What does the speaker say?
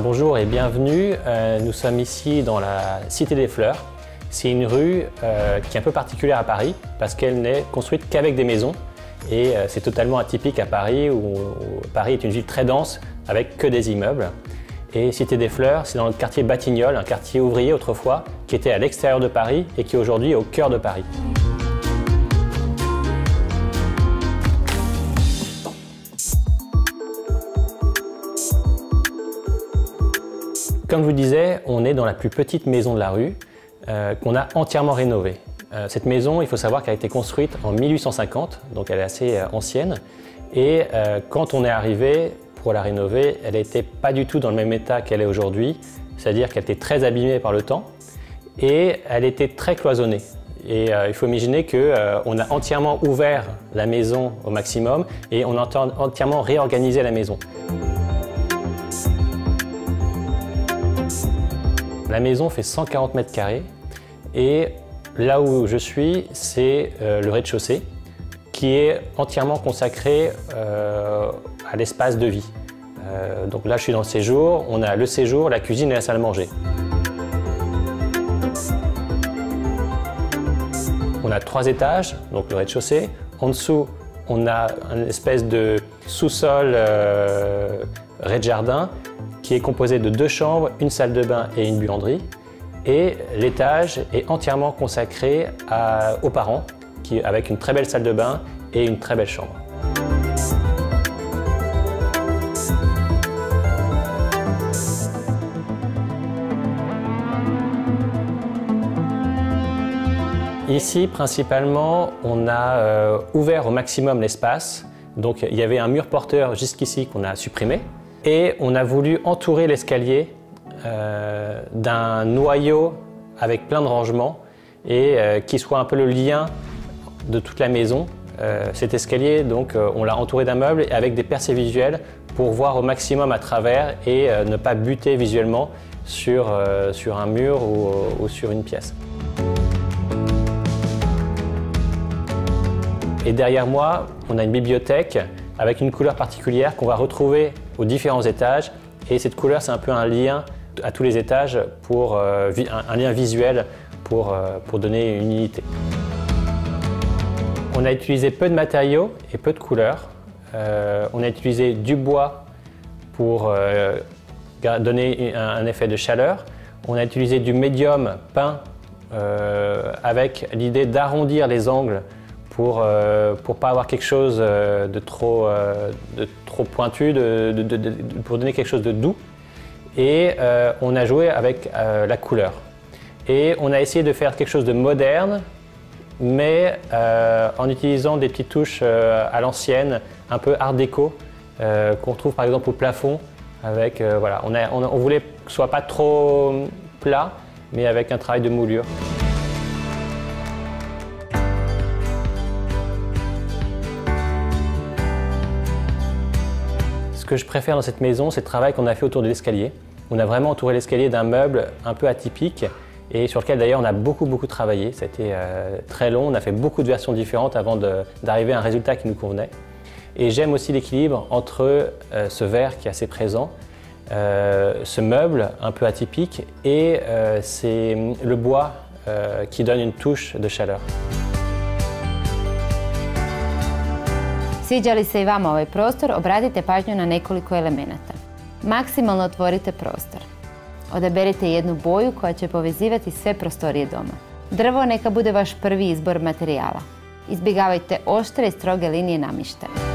Bonjour et bienvenue, nous sommes ici dans la Cité des Fleurs. C'est une rue qui est un peu particulière à Paris parce qu'elle n'est construite qu'avec des maisons et c'est totalement atypique à Paris où Paris est une ville très dense avec que des immeubles. Et Cité des Fleurs, c'est dans le quartier Batignolles, un quartier ouvrier autrefois qui était à l'extérieur de Paris et qui aujourd'hui est au cœur de Paris. Comme je vous disais, on est dans la plus petite maison de la rue qu'on a entièrement rénovée. Cette maison, il faut savoir qu'elle a été construite en 1850, donc elle est assez ancienne. Et quand on est arrivé pour la rénover, elle n'était pas du tout dans le même état qu'elle est aujourd'hui, c'est-à-dire qu'elle était très abîmée par le temps et elle était très cloisonnée. Et il faut imaginer qu'on a entièrement ouvert la maison au maximum et on a entièrement réorganisé la maison. La maison fait 140 mètres carrés et là où je suis, c'est le rez-de-chaussée qui est entièrement consacré à l'espace de vie. Donc là, je suis dans le séjour, on a le séjour, la cuisine et la salle à manger. On a 3 étages, donc le rez-de-chaussée. En dessous, on a une espèce de sous-sol rez-de-jardin qui est composé de 2 chambres, une salle de bain et une buanderie. Et l'étage est entièrement consacré aux parents, avec une très belle salle de bain et une très belle chambre. Ici, principalement, on a ouvert au maximum l'espace. Donc, il y avait un mur porteur jusqu'ici qu'on a supprimé. Et on a voulu entourer l'escalier d'un noyau avec plein de rangements et qui soit un peu le lien de toute la maison. Cet escalier, donc, on l'a entouré d'un meuble avec des percées visuelles pour voir au maximum à travers et ne pas buter visuellement sur un mur ou sur une pièce. Et derrière moi, on a une bibliothèque avec une couleur particulière qu'on va retrouver aux différents étages. Et cette couleur, c'est un peu un lien à tous les étages, pour un lien visuel pour donner une unité. On a utilisé peu de matériaux et peu de couleurs. On a utilisé du bois pour donner un effet de chaleur. On a utilisé du médium peint avec l'idée d'arrondir les angles pour pas avoir quelque chose de trop pointu, pour donner quelque chose de doux. Et on a joué avec la couleur. Et on a essayé de faire quelque chose de moderne, mais en utilisant des petites touches à l'ancienne, un peu art déco, qu'on retrouve par exemple au plafond. Avec, voilà, on voulait que ce soit pas trop plat, mais avec un travail de moulure. Ce que je préfère dans cette maison, c'est le travail qu'on a fait autour de l'escalier. On a vraiment entouré l'escalier d'un meuble un peu atypique et sur lequel d'ailleurs on a beaucoup travaillé. C'était très long, on a fait beaucoup de versions différentes avant d'arriver à un résultat qui nous convenait. Et j'aime aussi l'équilibre entre ce verre qui est assez présent, ce meuble un peu atypique et c'est le bois qui donne une touche de chaleur. Sviđa li se I vama ovaj prostor, obratite pažnju na nekoliko elemenata. Maksimalno otvorite prostor. Odaberite jednu boju koja će povezivati sve prostorije doma. Drvo neka bude vaš prvi izbor materijala. Izbjegavajte oštre I stroge linije namještaja.